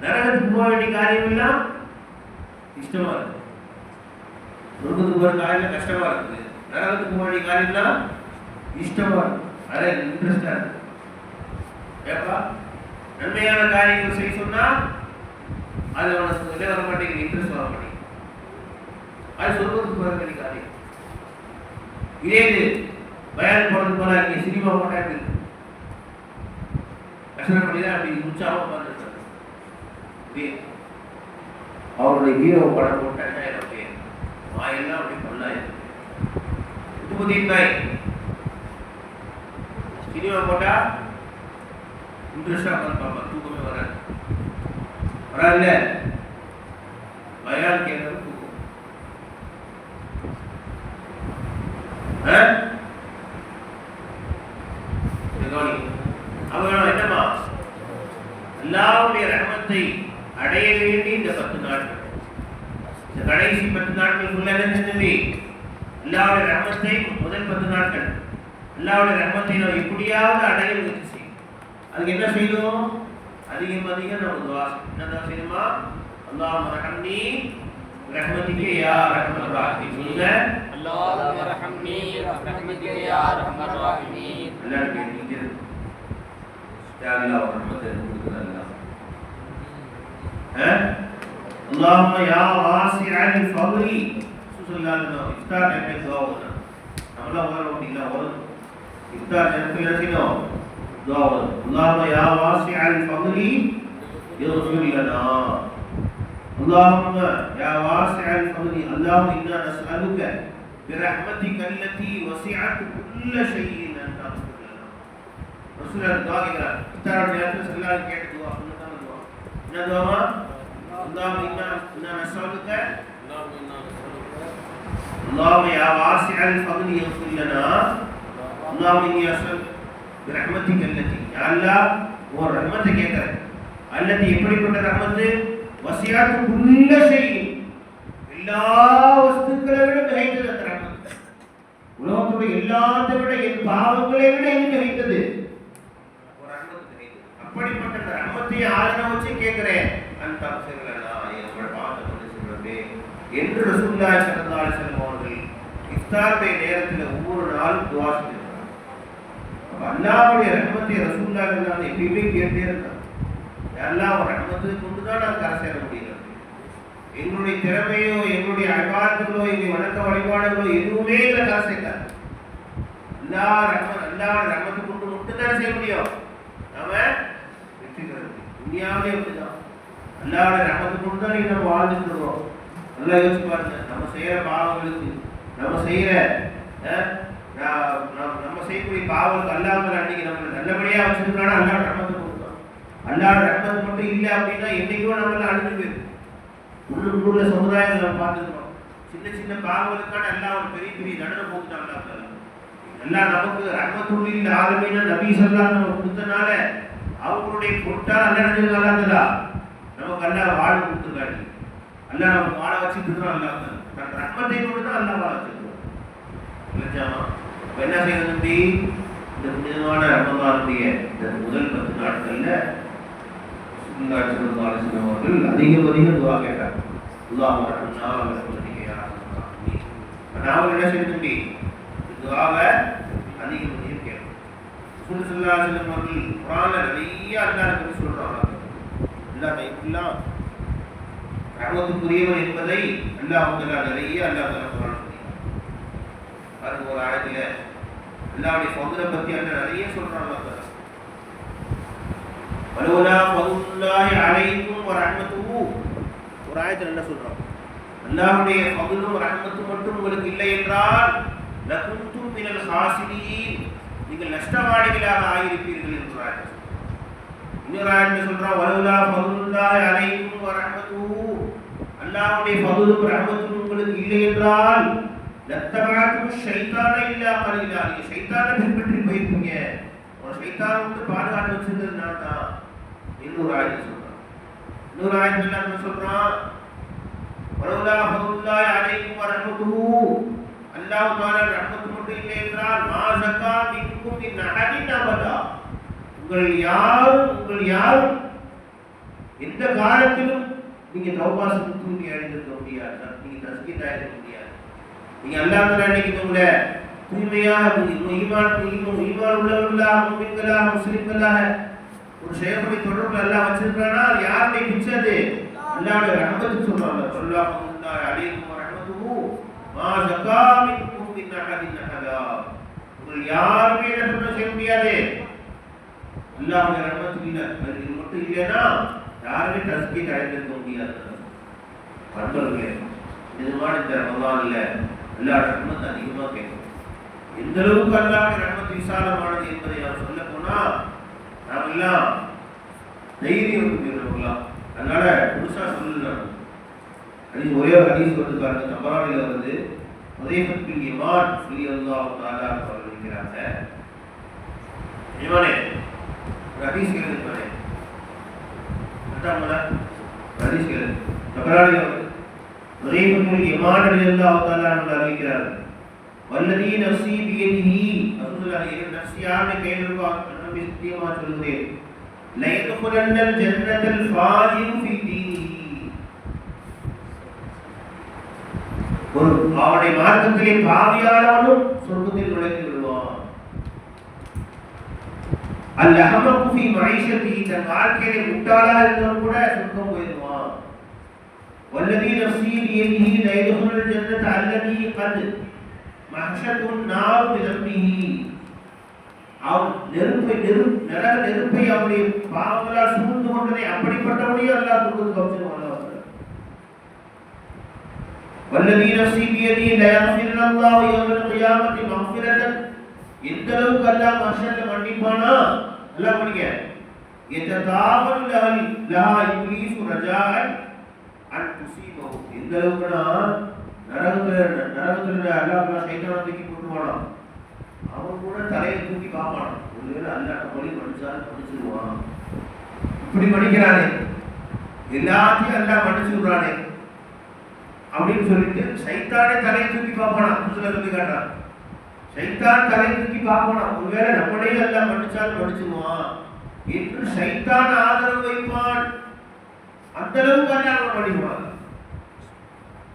நரகத்துக்கு போக வேண்டிய காரியம் எல்லாம் இஷ்டமா இருக்கு. சொர்க்கத்துக்கு போற காரியம் கஷ்டமா இருக்குது. நரகத்துக்கு போக வேண்டிய காரியம்லாம் இஷ்டமா இருக்கு. அதை இன்ட்ரெஸ்டா இருக்கு. ஏப்பா நன்மையான காரியங்கள் செய்ய சொன்னா அது உனக்கு என்ன வர மாட்டேங்குது, இன்ட்ரெஸ்ட் வர மாட்டேங்குது. அது சொர்க்கத்துக்கு போக வேண்டிய காரியம். இதே இது பயான் போறது போல இங்கே சினிமா போட்டா இருக்கு. கஷ்டப்படிதான் அப்படி உற்சாகம் உட்காந்துருக்காரு. அவருடைய ஹீரோ படம் போட்டாங்க. அப்படியே வாயெல்லாம் அப்படி பண்ணாயிருக்கு. சினிமா போட்டா இன்ட்ரெஸ்டா உட்காந்து பார்ப்பா. தூக்கமே வராது. வராதுல்ல, பயான் கேட்கறது தூக்கம். அவங்க என்னமா அல்லாஹ்வுடைய ரஹ்மத்தை அடைய வேண்டி இந்த 10 நாட்கள், இந்த கடைசி 10 நாட்கள் உள்ள என்னது? அல்லாஹ்வுடைய ரஹ்மத்தை முதல் 10 நாட்கள் அல்லாஹ்வுடைய ரஹ்மத்தை நாம் எப்படியாவது அடைய முயற்சி செய்யும். அதுக்கு என்ன செய்யணும்? அதிகம் அதிகம் நம்ம துஆ என்ன செய்யணுமா? அல்லாஹும்ம ரஹ்மனி ரஹ்மதிக யா ரஹ்மர் ரஹீம். அல்லாஹும்ம ரஹ்மனி ரஹ்மதிக யா ரஹ்மர் ரஹீம். அல்லாஹ் கேட்டீங்க யா அல்லாஹ் ரஹ்மத்தை கொடுக்குறாங்க. அல்லாஹும்ம யா வாசிஅல் ஃபضلி சுல்லல்லாஹு இஃப்தார் டைம் துஆ ஓதுனா நம்மள ஓதுறோம் இல்ல ஓதுறோம். இஃப்தார் டைம்ல செய்யணும் துஆ ஓதுறோம். அல்லாஹும்ம யா வாசிஅல் ஃபضلி இக்ஃபிர் லனா. اللهم يا واسع الفضل اللهم انا نسالك برحمتك التي وسعت كل شيء ان تغفر لنا. رسول الله دعا كده افتار நேரத்துல ஸல்லல்லாஹு கேட்ட துஆ சொன்னதான துஆ. என்ன துஆமா? اللهم انا نسالك اللهم يا واسع الفضل اغفر لنا اللهم اني اسالك برحمتك التي يا الله ஒரு ரஹ்மத்தை கேக்குறேன். அல்லதி எப்படிப்பட்ட ரஹ்மத்? வசியாத்து குல்ல ஷைஇன் எல்லா வஸ்துக்களை விட மிகைத்தது அந்த ரஹ்மத். உலகத்துடைய எல்லாத்தை விட என் பாவங்களை விட இது மிகைத்தது ஒரு ரஹ்மத் மிகைத்தது. அப்படிப்பட்ட அந்த ரஹ்மத்தை ஆதரவு வச்சு கேட்கிறேன். அந்த தப்சீர்லனா என்னோட பாவத்தை மன்னிச்சுடுறே என்று ரசூலுல்லாஹி ஸல்லல்லாஹு அலைஹி வஸல்லம் அவர்கள் இஃப்தாருடைய நேரத்தில் ஒவ்வொரு நாளும் துஆ செய்கிறாங்க. அல்லாஹ்வுடைய ரஹ்மத்தை ரசூலுல்லாஹி ஸல்லல்லாஹு அலைஹி வஸல்லம் எப்பவுமே கேட்டே இருக்காங்க. அல்லாஹ் ரஹ்மத்தை கொண்டு தான் நான் கரை சேர முடியும். என்னுடைய திறமையோ என்னுடைய இபாதத்துகளோ என்னுடைய வணக்க வழிபாடுகளோ எதுவுமே இல்லை கரை சேர்க்காது. அல்லாஹ் ரஹ்மத்தை கொண்டு மட்டும் தான் செய்ய முடியும். நாம வெற்றி பெற முடியும். துனியாவிலே அப்படிதான். அல்லாஹ்வுடைய ரஹ்மத்தை கொண்டு தான் நீங்க நம்ம வாழ்ந்துட்டு இருக்கோம். நல்லா யோசிச்சு பாருங்க. நம்ம செய்யற பாவங்களுக்கு நம்ம செய்யற நம்ம செய்யக்கூடிய பாவங்களுக்கு அல்லாஹ் அன்னைக்கு நம்ம நல்லபடியா வச்சிருக்கானா அல்லாஹ் ரஹ்மத்தை அல்லாஹ் ரஹ்மத் மட்டும் இல்லை அப்படின்னா என்னைக்கோ நம்மள அழிஞ்சு போயிடும். உள்ளூர்ல சமுதாயங்கள் நம்ம பார்த்துக்கிறோம். சின்ன சின்ன பாவங்களுக்கான அல்லாஹ் ஒரு பெரிய பெரிய தண்டனை போட்டுட்டாங்க. அல்லாஹ் நமக்கு ரஹ்மத்துல் ஆலமீன நபி ஸல்லல்லாஹு அலைஹி வஸல்லம் கொடுத்தனால அவங்களுடைய பொருட்டால் அல்லாஹ் நினைச்சதா நமக்கு அல்லாஹ் வாழ கொடுத்துருக்காரு. அல்லாஹ் நமக்கு வாழ வச்சுட்டு இருக்கிறோம். அல்லாஹ் தன் ரஹ்மத்தை கொண்டு தான் அல்லாஹ் வாழ வச்சிருக்கோம். இல்லையாமா என்ன செய்யறது? இந்த புனிதமான ரமலானுடைய இந்த முதல் 10 நாட்கள்ல அவர்கள் அதிகம் அதிகம் துஆ கேட்டாங்க. அல்லாஹும்ம ரஹ்மனா வ ரஹ்மதிக யா ரஹ்மர் ரஹீம். நாம என்ன செய்யணும்? துஆவை அதிகம் அதிகம் கேட்கணும். ஸல்லல்லாஹு அலைஹி வஸல்லம் அவர்கள் குர்ஆன்ல நிறைய அல்லாஹ்வை பற்றி சொல்றாங்க. அல்லாஹ் இப்படிலாம் ரஹ்மத்துக்குரியவர் என்பதை அல்லாஹ் நிறைய அல்லாஹ் குர்ஆன்ல சொல்றாங்க. அது ஒரு ஆயத்துல அல்லாஹ்வுடைய ஃபضலை பத்தி அல்லாஹ் நிறைய சொல்றாங்க. வலவுலா ஃபضலுல்லாஹி அலைக்கும் வ ரஹ்மத்துஹு ஒரு ஆயத்துல என்ன சொல்றாங்க? அல்லாஹ்வுடைய ஃபضலும் ரஹ்மத்தும் மட்டும் உங்களுக்கு இல்லை என்றால் லகுன்தும் மினல் ஹாசிரீன் நீங்கள் நஷ்டவாளிகளாக ஆகியிருப்பீர்கள் என்றார். இன்னொரு ஆயத்துல சொல்றாங்க வலவுலா ஃபضலுல்லாஹி அலைக்கும் வ ரஹ்மத்துஹு அல்லாஹ்வுடைய ஃபضலும் ரஹ்மத்தும் உங்களுக்கு இல்லை என்றால் லத்தபஅத்தும் ஷைத்தான இல்லா கலீலா நீங்க ஷைத்தானை பின்பற்றி போயிருப்பீங்க. ஒரு ஷைத்தான் வந்து பாதுகாத்து வச்சிருந்தது நான் தான். இன்னொரு ஆயத்தை சொல்றான். இன்னொரு ஆயத்துல என்ன சொல்றான்? வலவுலா ஃபதுல்லாஹி அலைக்கும் வரஹ்மத்துஹு, அல்லாஹ் தஆலா ரஹ்மத் மட்டும் இல்லை என்றால் மா ஸக்கா மின்கும் மின் அஹதின் அபதா, உங்கள் யாரும் எந்த காலத்திலும் நீங்க தௌபா செஞ்சு தூங்கி எழுந்திருக்க முடியாது, நீங்க தஸ்கீத் ஆயிருக்க முடியாது. நீங்க அல்லாஹ் தஆலா இன்னைக்கு உங்களை தூய்மையாக ஈமான் உள்ளவர்களாக முஃமின்களாக முஸ்லிம்களாக ஒரு ஷேஃபுடைய தொடர்பு அல்லாஹ் வச்சிருக்கானா யாருடைய பிச்சது? அல்லாஹ்வுடைய ரஹ்மத்து சொல்றாங்க. ஸல்லல்லாஹு அலைஹி வரஹ்மத்துஹு மா ஸக்கா மின்கும் மின் அஹதின் அஹதா, உங்கள் யாருமே என்ன செய்ய முடியாது. அல்லாஹ்வுடைய ரஹ்மத்து இல்ல, அது மட்டும் இல்லைன்னா யாருமே தஸ்கீத் அடைந்திருக்க முடியாது. பண்பர்களே, நிஜமான இந்த ரமலான்ல அல்லாஹ் ரஹ்மத் அதிகமாக கேட்கும். எந்த அளவுக்கு அல்லாஹ்வுடைய ரஹ்மத் விசாலமானது என்பதை நாம் சொல்ல போனா நாம் எல்லாம் தைரியம் இருக்கிறவங்களாம். அதனால புதுசா சொல்லலாம். ஒரே ஒரு ஹதீஸ் வந்து பாருங்க, தபரானில வருது. ஹுதைஃபத் பின் யமான் ரலியல்லாஹு தஆலா அவர்கள் இருக்கிறாங்க. யமானே ஒரு ஹதீஸ் கேளுங்க. அதாமல ஹதீஸ் கேளு. தபரானில வருது. ஹுதைஃபத் பின் யமான் ரலியல்லாஹு தஆலா அவர்கள் அறிவிக்கிறார்கள். வல்லதி நஃப்ஸி பியதிஹி, ரசூலுல்லாஹி நஃப்ஸியான கையிலிருக்கோ நபி சத்தியமா சொல்கிறேன், லை யதுகுலன்னல் ஜன்னத்தல் ஃபாஜிரு ஃபீ தீனிஹி, ஒரு அவனுடைய மார்க்கத்திலே பாவியானவனும் சொர்க்கத்தில் நுழைந்து விடுவான். அல் அஹமகு ஃபீ மஈஷத்திஹி, தன் வாழ்க்கையிலே முட்டாளாக இருந்தவன் கூட சொர்க்கம் போயிடுவான். வல்லதி நஃப்ஸி பியதிஹி லை யதுகுலல் ஜன்னத்த அல்லதி கத் மஹ்ஷத்துன் நார் பிதம்பிஹி, அவன் நெருப்பை அவனுடைய பாவங்களால் சூழ்ந்து கொண்டதை அப்படிப்பட்டவனையும் அல்லாஹ் கொடுத்து கவனிச்சுவான். வல்லதி நஃப்ஸி பியதிஹி லா யக்ஃபிருல்லாஹு யௌமல் கியாமத்தி மக்ஃபிரத்தன், எந்த அளவுக்கு அல்லாஹ் மஹ்ஷர்ல மன்னிப்பானா, அல்லாஹ் படிங்க, யததாவல் லஹா இப்லீஸ் ரஜாஅன் அன் துஸீபஹு, எந்த அளவுக்குனா நரகத்துல அல்லாஹ் சைத்தானை தூக்கி போட்டுவானாம். அவன் கூட தலையை தூக்கி பார்ப்பான், ஒருவேளை அல்லாஹ் நம்மளை மன்னிச்சிருவான். இப்படி மன்னிக்கிறானே, எல்லாத்தையும் அல்லாஹ் மன்னிச்சுடுறானே அப்படின்னு சொல்லிட்டு சைத்தானே தலையை தூக்கி பார்ப்பானா. புதுசுல சொல்லி காட்டுறான், சைத்தான் தலையை தூக்கி பார்ப்பானா, ஒருவேளை நம்மளையும் அல்லாஹ் மன்னிச்சாலும் மன்னிச்சுடுவான் என்று சைத்தான் ஆதரவு வைப்பான். அந்த அளவுக்கு அல்லாஹ் மன்னிப்பான்.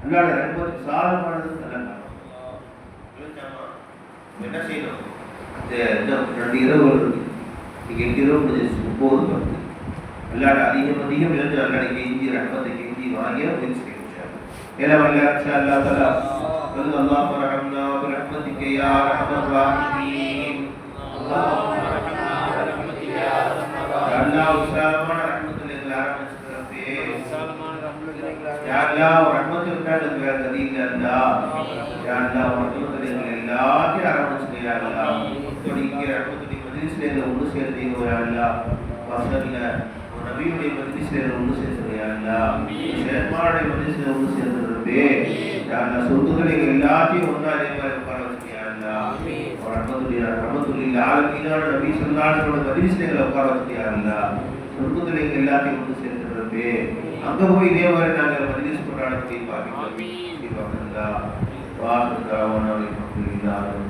அல்லாஹ் ரஹ்மத் விசாலமானது. என்ன செய்யணும்? இந்த 2 இரவு வருது, நீங்க 8 இரவு முடிஞ்சு 9 வருது. அல்லாஹ் அதிகம் இருந்து அல்லாஹ் கெஞ்சி ரஹ்மத்தை கெஞ்சி வாங்கிய முயற்சி செய்யணும். ஏன்னா இன்ஷா அல்லாஹ் தஆலா அல்லாஹ் ரஹ்மனா பிரஹ்மதிக யா ரஹ்மர் ரஹீம், அல்லாஹ் ரஹ்மனா பிரஹ்மதிக யா ரஹ்மர் ரஹீம், அல்லாஹ் விசாலமான ரஹ்மத்தில் எங்களை ஆரம்பிச்சிருக்கே, விசாலமான ரஹ்மத்தில் யா அல்லாஹ் ரஹ்மத் இருக்காது வேற கதி இல்ல. அல்லாஹ் யா அல்லாஹ் ரஹ்மத்தில் எங்களை எல்லாத்தையும் ஆரம்பிச்சிருக்கே. யா அல்லாஹ் தொடிக்கிற ரஹ்மத்துடைய மஜ்லிஸ்ல ஒன்று சேர்த்தீங்க. யா அல்லாஹ் வஸல்ல நபியுடைய மஜ்லிஸ்ல ஒன்று சேர்த்தீங்க. யா அல்லாஹ் ஷேமானுடைய மஜ்லிஸ்ல ஒன்று சேர்த்துறதே. யா அல்லாஹ் சொத்துக்களை எல்லாத்தையும் ஒன்றா அதே மாதிரி உட்கார வச்சிருக்கே. யா அல்லாஹ் ரஹ்மத்துல் ஆலமீனான நபி ஸல்லல்லாஹு அலைஹி வஸல்லம் மஜ்லிஸ்ல உட்கார வச்சிருக்கே. யா அல்லாஹ் சொத்துக்களை எல்லாத்தையும் ஒன்று சேர்த்துறதே. அங்க போய் இதே மாதிரி நாங்கள் மஜ்லிஸ் கொண்டாடக்கூடிய பாக்கியம். ஆமீன். வாஹிர் தாவானா அல்ஹம்துலில்லாஹ்.